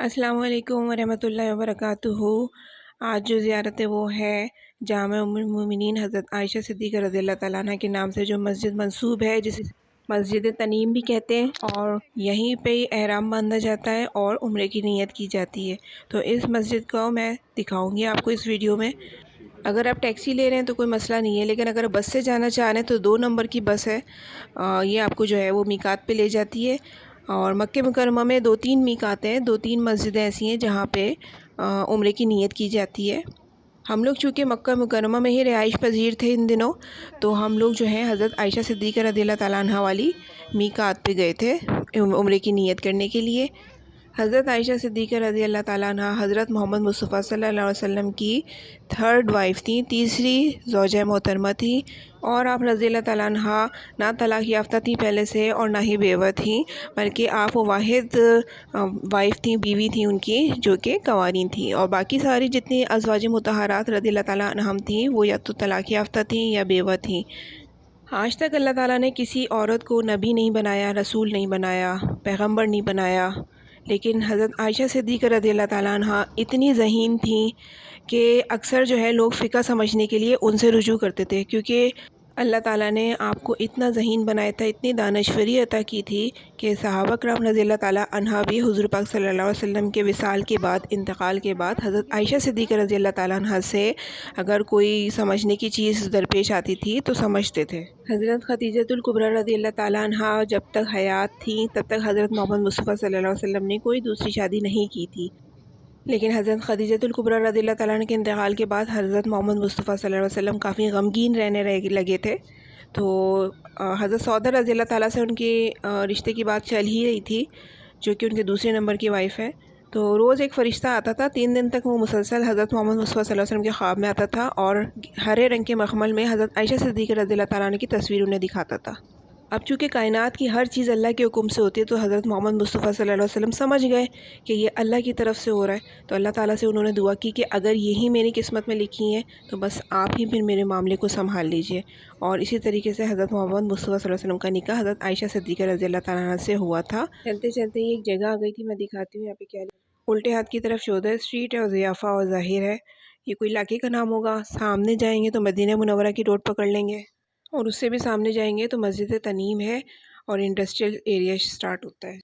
अस्सलाम वालेकुम वरहमतुल्लाहि वबरकातुहू। आज जो ज़ियारत है वो है जामे उम्मुल मोमिनीन हज़रत आयशा सिद्दीक़ा रज़ियल्लाहु तआला अन्हा के नाम से जो मस्जिद मंसूब है, जिसे मस्जिद तनीम भी कहते हैं। और यहीं पे ही एहराम बांधा जाता है और उम्रे की नीयत की जाती है। तो इस मस्जिद को मैं दिखाऊंगी आपको इस वीडियो में। अगर आप टैक्सी ले रहे हैं तो कोई मसला नहीं है, लेकिन अगर बस से जाना चाह रहे हैं तो 2 नंबर की बस है। ये आपको जो है वो मीकात पे ले जाती है। और मक्के मुकर्रमा में 2-3 मीकात हैं, 2-3 मस्जिदें ऐसी हैं जहाँ पे उम्रे की नीयत की जाती है। हम लोग चूँकि मक्का मुकर्रमा में ही रिहाइश पजीर थे इन दिनों, तो हम लोग जो है हज़रत आयशा सिद्दीक़ा रज़ियल्लाहु तआला अन्हा वाली मीकात पे गए थे उम्रे की नीयत करने के लिए। हज़रत आयशा सिद्दीक़ा रज़ियल्लाहु तआला अन्हा हज़रत मोहम्मद मुस्तफ़ा सल्लल्लाहु अलैहि वसल्लम की 3rd वाइफ़ थी, तीसरी ज़ौजा मोहतरमा थी। और आप रज़ियल्लाहु तआला अन्हा ना तलाक़ याफ़्ता थी पहले से और ना ही बेवा थी, बल्कि आप वो वाहिद वाइफ़ थी, बीवी थी उनकी, जो कि कंवारी थी। और बाकी सारी जितनी अज़वाज मुतहरात रज़ियल्लाहु तआला अन्हम थी, वो या तो तलाक़ याफ़्ता थी या बेवा थी। आज तक अल्लाह ताला ने किसी औरत को नबी नहीं बनाया, रसूल नहीं बनाया, पैगंबर नहीं बनाया, लेकिन हज़रत आयशा सिद्दीक़ा रज़ियल्लाहु तआला अन्हा इतनी ज़हीन थी कि अक्सर जो है लोग फ़िक़्ह समझने के लिए उनसे रुजू करते थे, क्योंकि अल्लाह ताला ने आपको इतना ज़हीन बनाया था, इतनी दानश्वरी अता की थी कि सहाबा किराम रज़ियल्लाहु तआला अन्हा भी हुज़ूर पाक सल्लल्लाहु अलैहि वसल्लम के विसाल के बाद, इंतकाल के बाद हज़रत आयशा सिद्दीक़ा रज़ियल्लाहु तआला अन्हा से अगर कोई समझने की चीज़ दरपेश आती थी तो समझते थे। हज़रत खदीजतुल कुबरा रज़ियल्लाहु तआला अन्हा जब तक हयात थी तब तक हज़रत मोहम्मद मुस्तफ़ा सल्लल्लाहु अलैहि वसल्लम ने कोई दूसरी शादी नहीं की थी। लेकिन हज़रत खदीजतुल कुबरा रज़ियल्लाहु तआला अन्हा के इंतकाल के बाद हज़रत मोहम्मद मुस्तफ़ा सल्लल्लाहु अलैहि वसल्लम काफ़ी गमगीन रहने लगे थे। तो हज़रत सौदा रज़ियल्लाहु तआला से उनके रिश्ते की बात चल ही रही थी, जो कि उनके दूसरे नंबर की वाइफ़ है। तो रोज़ एक फ़रिश्ता आता था, 3 दिन तक वो मुसलसल हज़रत मोहम्मद मुस्तफ़ा सल्लल्लाहु अलैहि वसल्लम के ख्वाब में आता था और हरे रंग के मखमल में हज़रत आयशा सिद्दीक़ा रज़ियल्लाहु तआला अन्हा की तस्वीर उन्हें दिखाता था। अब चूँकि कायनात की हर चीज़ अल्लाह के हुक्म से होती है, तो हज़रत मोहम्मद मुस्तफ़ा सल्लल्लाहु अलैहि वसल्लम समझ गए कि ये अल्लाह की तरफ से हो रहा है। तो अल्लाह ताला से उन्होंने दुआ की कि अगर यही मेरी किस्मत में लिखी है तो बस आप ही फिर मेरे मामले को संभाल लीजिए। और इसी तरीके से हज़रत मोहम्मद मुस्तफ़ा सल्लल्लाहु अलैहि वसल्लम का निकाह हज़रत आयशा सिद्दीक़ा रज़ियल्लाहु तआला अन्हा से हुआ था। चलते चलते ही एक जगह आ गई थी, मैं दिखाती हूँ यहाँ पे क्या। उल्टे हाथ की तरफ शोधा स्ट्रीट है और ज़ियाफ़ा और ज़ाहिर है, ये कोई इलाके का नाम होगा। सामने जाएंगे तो मदीना मुनव्वरा की रोड पकड़ लेंगे, और उससे भी सामने जाएंगे तो मस्जिद तनीम है और इंडस्ट्रियल एरिया स्टार्ट होता है।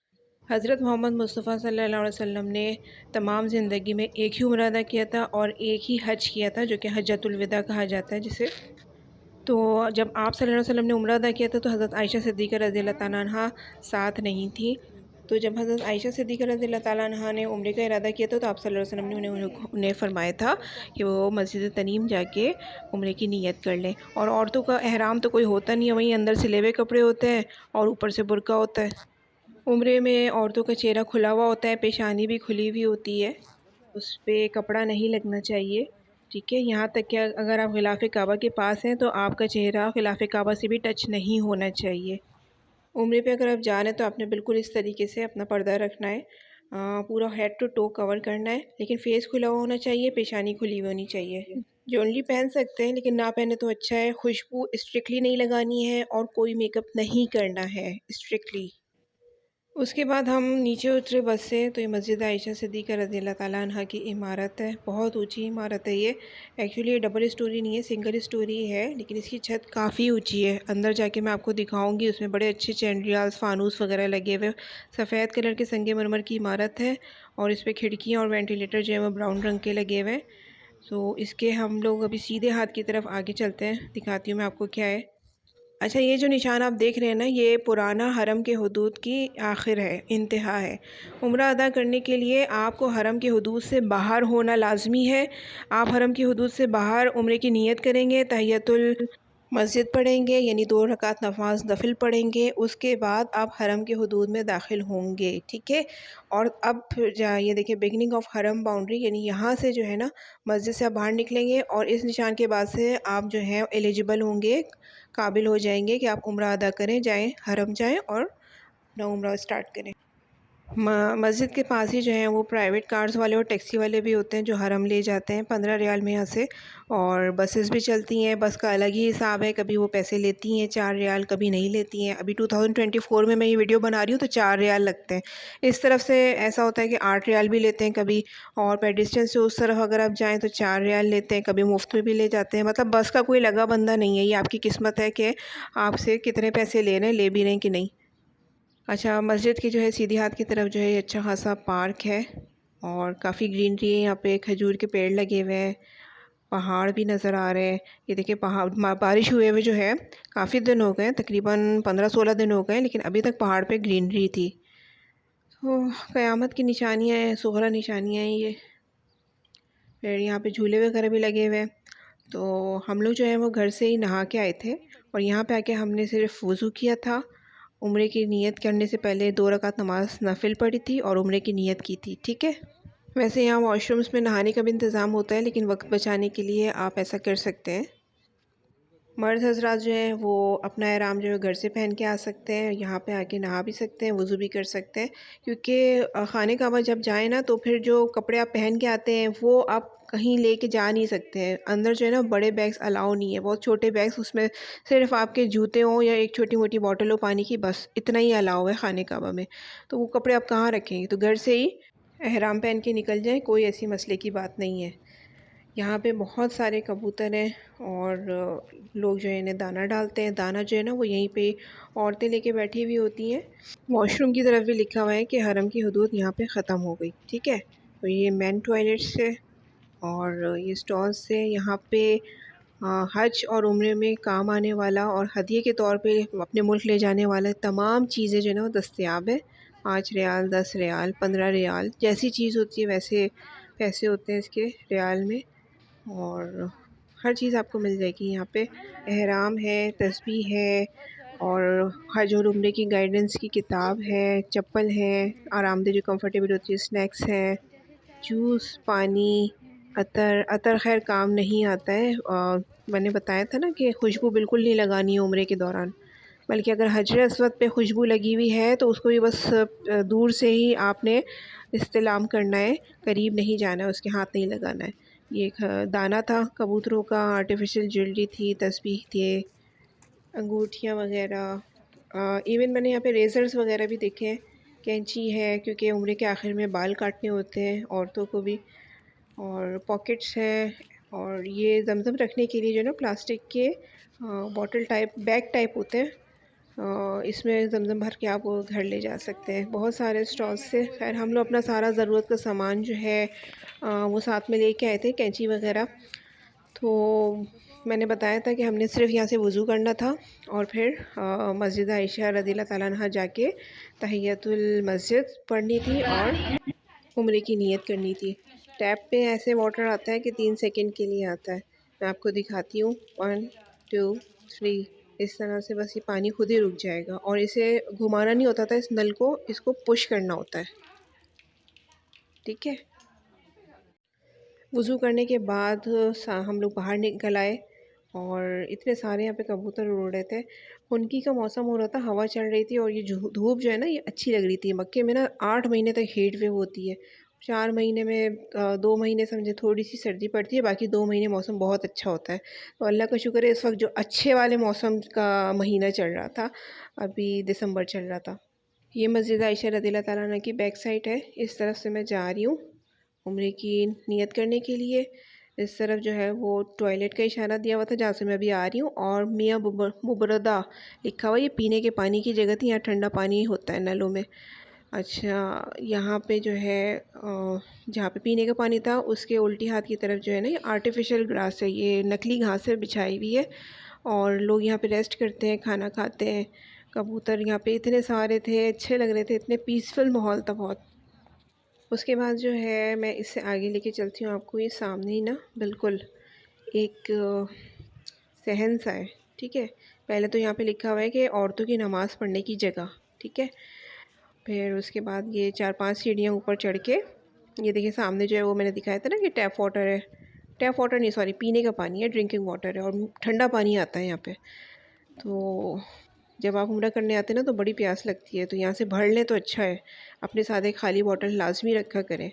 हज़रत मोहम्मद मुस्तफ़ा सल्लल्लाहु अलैहि वसल्लम ने तमाम ज़िंदगी में एक ही उम्रा अदा किया था और एक ही हज किया था, जो कि हज्जतुल विदा कहा जाता है जिसे। तो जब आप सल्लल्लाहु अलैहि वसल्लम ने उम्रा अदा किया था तो हज़रत आयशा सिद्दीक़ा रज़ियल्लाहु तआला अन्हा साथ नहीं थी। तो जब हज़रत आयशा सिद्दीक़ा रज़ियल्लाहु तआला अन्हा ने उम्रे का इरादा किया था तो आप सल्लल्लाहु अलैहि वसल्लम ने उन्हें फ़रमाया था कि वो मस्जिद तनीम जाके उम्रे की नीयत कर लें। और औरतों का एहराम तो कोई होता नहीं है, वहीं अंदर सिले हुए कपड़े होते हैं और ऊपर से बुर्का होता है। उम्रे में औरतों का चेहरा खुला हुआ होता है, पेशानी भी खुली हुई होती है, उस पे कपड़ा नहीं लगना चाहिए, ठीक है। यहाँ तक कि अगर आप ग़िलाफ़ काबा के पास हैं तो आपका चेहरा ग़िलाफ़ काबा से भी टच नहीं होना चाहिए। उम्रे पे अगर आप जा रहे हैं तो आपने बिल्कुल इस तरीके से अपना पर्दा रखना है, पूरा हेड टू टो कवर करना है, लेकिन फ़ेस खुला हुआ होना चाहिए, पेशानी खुली हुई होनी चाहिए। ज्वेलरी पहन सकते हैं लेकिन ना पहने तो अच्छा है। खुशबू स्ट्रिक्टली नहीं लगानी है और कोई मेकअप नहीं करना है स्ट्रिक्टली। उसके बाद हम नीचे उतरे बस से, तो ये मस्जिद आयशा सिद्दीक़ा रज़ियल्लाहु तआला अन्हा की इमारत है। बहुत ऊंची इमारत है ये। एक्चुअली ये डबल स्टोरी नहीं है, सिंगल स्टोरी है, लेकिन इसकी छत काफ़ी ऊंची है। अंदर जाके मैं आपको दिखाऊंगी, उसमें बड़े अच्छे चैंडियाल्स, फानूस वगैरह लगे हुए। सफ़ेद कलर के संगे मरमर की इमारत है और इस पर खिड़कियाँ और वेंटिलेटर जो है वो ब्राउन रंग के लगे हुए हैं। तो इसके हम लोग अभी सीधे हाथ की तरफ आगे चलते हैं, दिखाती हूँ मैं आपको क्या है। अच्छा, ये जो निशान आप देख रहे हैं ना, ये पुराना हरम के हुदूद की आखिर है, इंतहा है। उम्रा अदा करने के लिए आपको हरम के हुदूद से बाहर होना लाजमी है। आप हरम के हुदूद से बाहर उम्रे की नीयत करेंगे, तहियतुल मस्जिद पढ़ेंगे, यानी 2 रकात नमाज नफिल पढ़ेंगे, उसके बाद आप हरम के हुदूद में दाखिल होंगे, ठीक है। और अब ये देखिए, बिगनिंग ऑफ हरम बाउंड्री, यानी यहाँ से जो है ना मस्जिद से आप बाहर निकलेंगे और इस निशान के बाद से आप जो है एलिजिबल होंगे, काबिल हो जाएंगे कि आप उम्रा अदा करें, जाएं हरम जाएं और अपना उम्रा स्टार्ट करें। मस्जिद के पास ही जो है वो प्राइवेट कार्स वाले और टैक्सी वाले भी होते हैं जो हरम ले जाते हैं 15 रियाल में यहाँ से। और बसेस भी चलती हैं, बस का अलग ही हिसाब है, कभी वो पैसे लेती हैं 4 रियाल, कभी नहीं लेती हैं। अभी 2024 में मैं ये वीडियो बना रही हूँ तो 4 रियाल लगते हैं। इस तरफ से ऐसा होता है कि 8 रियाल भी लेते हैं कभी, और पेडिस्ट्रियन से उस तरफ अगर आप जाएँ तो 4 रियाल लेते हैं, कभी मुफ्त में भी ले जाते हैं। मतलब बस का कोई लगा बंदा नहीं है, ये आपकी किस्मत है कि आपसे कितने पैसे ले रहे हैं, ले भी रहे हैं कि नहीं। अच्छा, मस्जिद की जो है सीधी हाथ की तरफ जो है ये अच्छा खासा पार्क है और काफ़ी ग्रीनरी है। यहाँ पे खजूर के पेड़ लगे हुए हैं, पहाड़ भी नज़र आ रहे हैं। ये देखिए पहाड़, बारिश हुए हुए जो है काफ़ी दिन हो गए, तकरीबन 15-16 दिन हो गए, लेकिन अभी तक पहाड़ पे ग्रीनरी थी। तो क़यामत की निशानियाँ हैं, सुगरा निशानियाँ हैं ये। फिर यहाँ पे झूले वगैरह भी लगे हुए हैं। तो हम लोग जो है वो घर से ही नहा के आए थे और यहाँ पे आके हमने सिर्फ वज़ू किया था। उम्रे की नीयत करने से पहले 2 रकात नमाज नफिल पढ़ी थी और उम्रे की नीयत की थी, ठीक है। वैसे यहाँ वॉशरूम्स में नहाने का भी इंतज़ाम होता है, लेकिन वक्त बचाने के लिए आप ऐसा कर सकते हैं। मर्द हजरात जो हैं वो अपना एहराम जो है घर से पहन के आ सकते हैं, यहाँ पे आके नहा भी सकते हैं, वज़ू भी कर सकते हैं। क्योंकि खाने काबा जब जाएँ ना तो फिर जो कपड़े आप पहन के आते हैं वो आप कहीं लेके जा नहीं सकते हैं। अंदर जो है ना बड़े बैग्स अलाउ नहीं है, बहुत छोटे बैग्स, उसमें सिर्फ आपके जूते हों या एक छोटी मोटी बॉटल हो पानी की, बस इतना ही अलाउ है खाने काबा में। तो वो कपड़े आप कहाँ रखेंगे, तो घर से ही एहराम पहन के निकल जाएँ, कोई ऐसी मसले की बात नहीं है। यहाँ पे बहुत सारे कबूतर हैं और लोग जो है इन्हें दाना डालते हैं। दाना जो है ना वो यहीं पे औरतें लेके बैठी हुई होती हैं। वॉशरूम की तरफ भी लिखा हुआ है कि हरम की हदूद यहाँ पे ख़त्म हो गई, ठीक है। तो ये मेन टॉयलेट्स है और ये स्टॉल्स से यहाँ पे हज और उम्रे में काम आने वाला और हदिये के तौर पे अपने मुल्क ले जाने वाला तमाम चीज़ें जो है ना वो दस्तयाब है। 5 रियाल, 10 रियाल, 15 रियाल, जैसी चीज़ होती है वैसे पैसे होते हैं इसके रियाल में। और हर चीज़ आपको मिल जाएगी यहाँ पे। एहराम है, तस्बीह है और हज और उम्रे की गाइडेंस की किताब है, चप्पल है, आरामदेह जो कंफर्टेबल होती है, स्नैक्स है, जूस, पानी, अतर। अतर खैर काम नहीं आता है, मैंने बताया था ना कि खुशबू बिल्कुल नहीं लगानी है उम्रे के दौरान। बल्कि अगर हजर अस्वद पे खुशबू लगी हुई है तो उसको भी बस दूर से ही आपने इस्तेलाम करना है, करीब नहीं जाना है, उसके हाथ नहीं लगाना है। ये एक दाना था कबूतरों का, आर्टिफिशियल ज्वेलरी थी, तस्बीह थे, अंगूठियाँ वगैरह। इवन मैंने यहाँ पे रेज़र्स वगैरह भी देखे हैं, कैंची है क्योंकि उम्र के आखिर में बाल काटने होते हैं औरतों को भी, और पॉकेट्स हैं। और ये ज़मज़म रखने के लिए जो है ना प्लास्टिक के बॉटल टाइप, बैग टाइप होते हैं, इसमें ज़मज़म भर के आप वो घर ले जा सकते हैं। बहुत सारे स्टॉल्स से खैर हम लोग अपना सारा ज़रूरत का सामान जो है वो साथ में लेके आए थे, कैंची वगैरह। तो मैंने बताया था कि हमने सिर्फ यहाँ से वज़ू करना था और फिर मस्जिद आयशा रज़ियल्लाहु ताला अन्हा जाके तहियतुल मस्जिद पढ़नी थी और उम्रे की नीयत करनी थी। टैप पे ऐसे वाटर आता है कि 3 सेकंड के लिए आता है। मैं आपको दिखाती हूँ, 1 2 3, इस तरह से बस ये पानी खुद ही रुक जाएगा और इसे घुमाना नहीं होता था इस नल को, इसको पुश करना होता है, ठीक है। वज़ू करने के बाद हम लोग बाहर निकल आए और इतने सारे यहाँ पे कबूतर उड़ रहे थे। हुनकी का मौसम हो रहा था, हवा चल रही थी और ये धूप जो है ना ये अच्छी लग रही थी। मक्के में ना 8 महीने तक हीट वेव होती है। 4 महीने में 2 महीने समझे थोड़ी सी सर्दी पड़ती है, बाकी 2 महीने मौसम बहुत अच्छा होता है। तो अल्लाह का शुक्र है इस वक्त जो अच्छे वाले मौसम का महीना चल रहा था, अभी दिसंबर चल रहा था। ये मस्जिद आयशा रज़ियल्लाहु ताला अन्हा की बैक साइड है। इस तरफ से मैं जा रही हूँ उम्रे की नियत करने के लिए। इस तरफ जो है वो टॉयलेट का इशारा दिया हुआ था जहाँ से मैं अभी आ रही हूँ, और मियाँ मुबरदा लिखा हुआ, ये पीने के पानी की जगह थी, यहाँ ठंडा पानी होता है नलों में। अच्छा, यहाँ पे जो है जहाँ पे पीने का पानी था उसके उल्टी हाथ की तरफ जो है ना ये आर्टिफिशियल ग्रास है, ये नकली घास है बिछाई हुई है और लोग यहाँ पे रेस्ट करते हैं, खाना खाते हैं। कबूतर यहाँ पे इतने सारे थे, अच्छे लग रहे थे, इतने पीसफुल माहौल था बहुत। उसके बाद जो है मैं इससे आगे लेके चलती हूँ आपको। ये सामने ही ना बिल्कुल एक सहन सा है, ठीक है। पहले तो यहाँ पे लिखा हुआ है कि औरतों की नमाज़ पढ़ने की जगह, ठीक है। फिर उसके बाद ये 4-5 सीढ़ियाँ ऊपर चढ़ के ये देखिए सामने जो है वो मैंने दिखाया था ना कि टैप वाटर है, टैप वाटर नहीं सॉरी, पीने का पानी है, ड्रिंकिंग वाटर है और ठंडा पानी आता है यहाँ पे। तो जब आप उम्रा करने आते हैं ना तो बड़ी प्यास लगती है, तो यहाँ से भर लें तो अच्छा है। अपने साथ एक खाली बॉटल लाजमी रखा करें।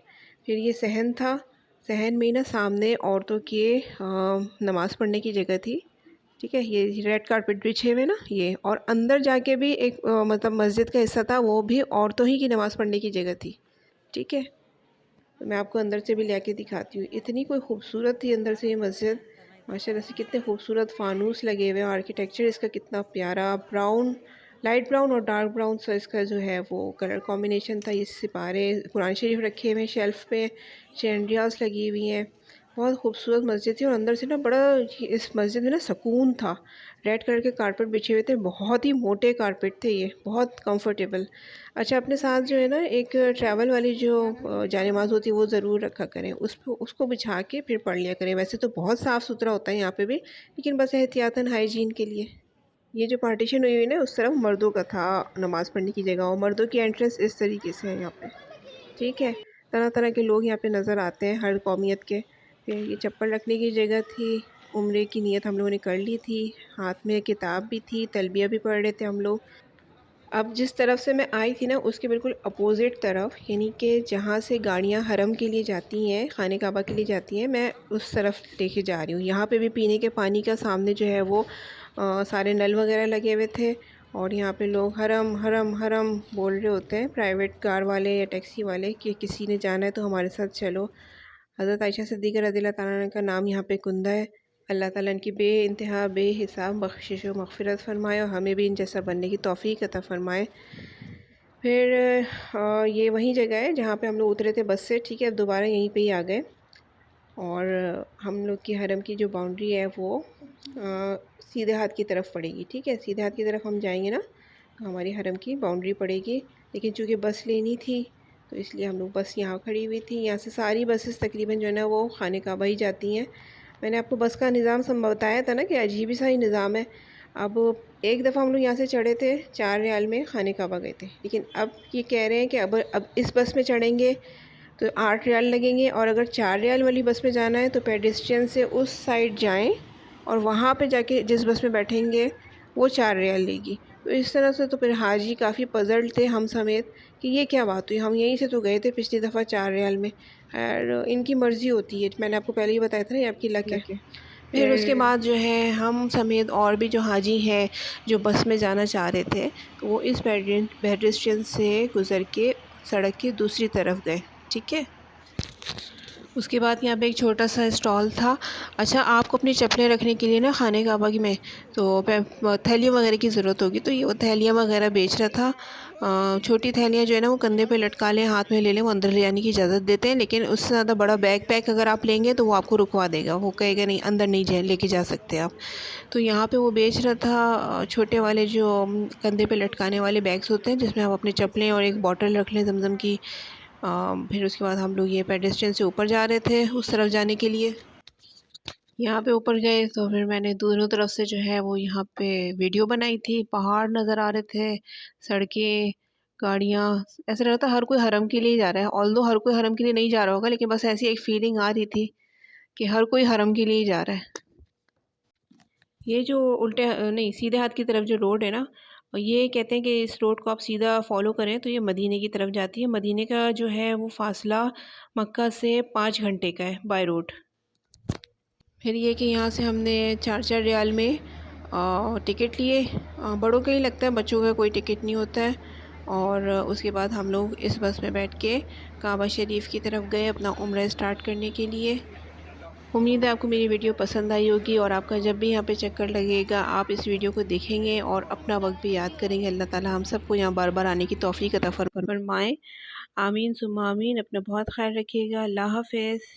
फिर ये सहन था, सहन में ना सामने औरतों के नमाज़ पढ़ने की जगह थी। ठीक है, ये रेड कारपेट बिछे हुए ना ये, और अंदर जाके भी एक मतलब मस्जिद का हिस्सा था, वो भी औरतों ही की नमाज़ पढ़ने की जगह थी। ठीक है, तो मैं आपको अंदर से भी लेके दिखाती हूँ। इतनी कोई खूबसूरत थी अंदर से ये मस्जिद, माशाल्लाह से। कितने खूबसूरत फानूस लगे हुए हैं, आर्किटेक्चर इसका कितना प्यारा, ब्राउन, लाइट ब्राउन और डार्क ब्राउन सा इसका जो है वो कलर कॉम्बिनेशन था। ये सितारे कुरान शरीफ रखे हुए हैं शेल्फ़ पे, चैंडियास लगी हुई हैं। बहुत खूबसूरत मस्जिद थी, और अंदर से ना बड़ा इस मस्जिद में ना सुकून था। रेड कलर के कारपेट बिछे हुए थे, बहुत ही मोटे कारपेट थे ये, बहुत कंफर्टेबल। अच्छा, अपने साथ जो है ना एक ट्रैवल वाली जो जानेमाज़ होती है वो ज़रूर रखा करें, उसको बिछा के फिर पढ़ लिया करें। वैसे तो बहुत साफ़ सुथरा होता है यहाँ पे भी, लेकिन बस एहतियातन हाइजीन के लिए। ये जो पार्टीशन हुई हुई ना, उस तरफ मर्दों का था नमाज़ पढ़ने की जगह, और मर्दों की एंट्रेंस इस तरीके से है यहाँ पे। ठीक है, तरह तरह के लोग यहाँ पे नज़र आते हैं, हर कौमियत के। फिर ये चप्पल रखने की जगह थी। उम्रे की नीयत हम लोगों ने कर ली थी, हाथ में किताब भी थी, तलबिया भी पढ़ रहे थे हम लोग। अब जिस तरफ से मैं आई थी ना, उसके बिल्कुल अपोज़िट तरफ, यानी कि जहाँ से गाड़ियाँ हरम के लिए जाती हैं, खाने काबा के लिए जाती हैं, मैं उस तरफ लेके जा रही हूँ। यहाँ पे भी पीने के पानी का सामने जो है वो सारे नल वगैरह लगे हुए थे, और यहाँ पे लोग हरम हरम हरम बोल रहे होते हैं, प्राइवेट कार वाले या टैक्सी वाले, कि किसी ने जाना है तो हमारे साथ चलो। हज़रत आयशा सिद्दीक़ा रज़ियल्लाहु ताला अन्हा का नाम यहाँ पे कुंदा है। अल्लाह ताला इनकी बेइंतहा बेहिसाब बख्शिश व मग़फ़िरत फ़रमाए, और हमें भी इन जैसा बनने की तौफ़ीक अता फ़रमाए। फिर ये वही जगह है जहाँ पे हम लोग उतरे थे बस से। ठीक है, अब दोबारा यहीं पे ही आ गए, और हम लोग की हरम की जो बाउंड्री है वो सीधे हाथ की तरफ पड़ेगी। ठीक है, सीधे हाथ की तरफ हम जाएंगे ना तो हमारी हरम की बाउंड्री पड़ेगी। लेकिन चूँकि बस लेनी थी तो इसलिए हम लोग बस यहाँ खड़ी हुई थी। यहाँ से सारी बसेस तकरीबन जो है ना वो खाने काबा ही जाती हैं। मैंने आपको बस का निज़ाम सब बताया था ना कि अजीब सा ही निज़ाम है। अब एक दफ़ा हम लोग यहाँ से चढ़े थे 4 रियाल में खाने काबा गए थे, लेकिन अब ये कह रहे हैं कि अब इस बस में चढ़ेंगे तो 8 रियाल लगेंगे, और अगर 4 रियाल वाली बस में जाना है तो पेडेस्ट्रियन से उस साइड जाएं और वहाँ पे जाके जिस बस में बैठेंगे वो 4 रियाल लेगी। तो इस तरह से तो फिर हाजी काफ़ी पज़ल्ड थे, हम समेत, कि ये क्या बात हुई। हम यहीं से तो गए थे पिछली दफ़ा 4 रियाल में। और इनकी मर्ज़ी होती है, मैंने आपको पहले ही बताया था ना, ये आपकी लक है। फिर उसके बाद जो है हम समेत और भी जो हाजी हैं जो बस में जाना चाह रहे थे, तो वो इस पेडेस्ट्रियन से गुज़र के सड़क की दूसरी तरफ गए। ठीक है, उसके बाद यहाँ पे एक छोटा सा स्टॉल था। अच्छा, आपको अपनी चप्पलें रखने के लिए ना खाने काबा में तो थैलियों वगैरह की ज़रूरत होगी, तो ये वो थैलियाँ वगैरह बेच रहा था। छोटी थैलियाँ जो है ना वो कंधे पे लटका लें, हाथ में ले लें, वो अंदर ले जाने की इजाज़त देते हैं। लेकिन उससे ज़्यादा बड़ा बैग पैक अगर आप लेंगे तो वो आपको रुकवा देगा, वो कहेगा नहीं अंदर नहीं लेके जा सकते आप। तो यहाँ पे वो बेच रहा था छोटे वाले जो कंधे पे लटकाने वाले बैग्स होते हैं, जिसमें आप अपनी चप्पलें और एक बॉटल रख लें ज़मज़म की। फिर उसके बाद हम लोग ये पेडेस्ट्रियन से ऊपर जा रहे थे उस तरफ जाने के लिए। यहाँ पे ऊपर गए तो फिर मैंने दोनों तरफ से जो है वो यहाँ पे वीडियो बनाई थी। पहाड़ नज़र आ रहे थे, सड़कें, गाड़ियाँ, ऐसा लग रहा था हर कोई हरम के लिए ही जा रहा है। ऑल्दो हर कोई हरम के लिए नहीं जा रहा होगा, लेकिन बस ऐसी एक फीलिंग आ रही थी कि हर कोई हरम के लिए ही जा रहा है। ये जो उल्टे नहीं सीधे हाथ की तरफ जो रोड है ना, ये कहते हैं कि इस रोड को आप सीधा फॉलो करें तो ये मदीने की तरफ जाती है। मदीने का जो है वो फासला मक्का से 5 घंटे का है बाय रोड। फिर ये कि यहाँ से हमने 4-4 रियाल में टिकट लिए। बड़ों का ही लगता है, बच्चों का कोई टिकट नहीं होता है। और उसके बाद हम लोग इस बस में बैठ के काबा शरीफ की तरफ गए अपना उम्रा स्टार्ट करने के लिए। उम्मीद है आपको मेरी वीडियो पसंद आई होगी, और आपका जब भी यहाँ पे चक्कर लगेगा आप इस वीडियो को देखेंगे और अपना वक्त भी याद करेंगे। अल्लाह ताला हम सबको यहाँ बार बार आने की तौफीक अता फरमाए। आमीन सुम्मा आमीन। अपना बहुत ख्याल रखिएगा। अल्लाह हाफ़िज़।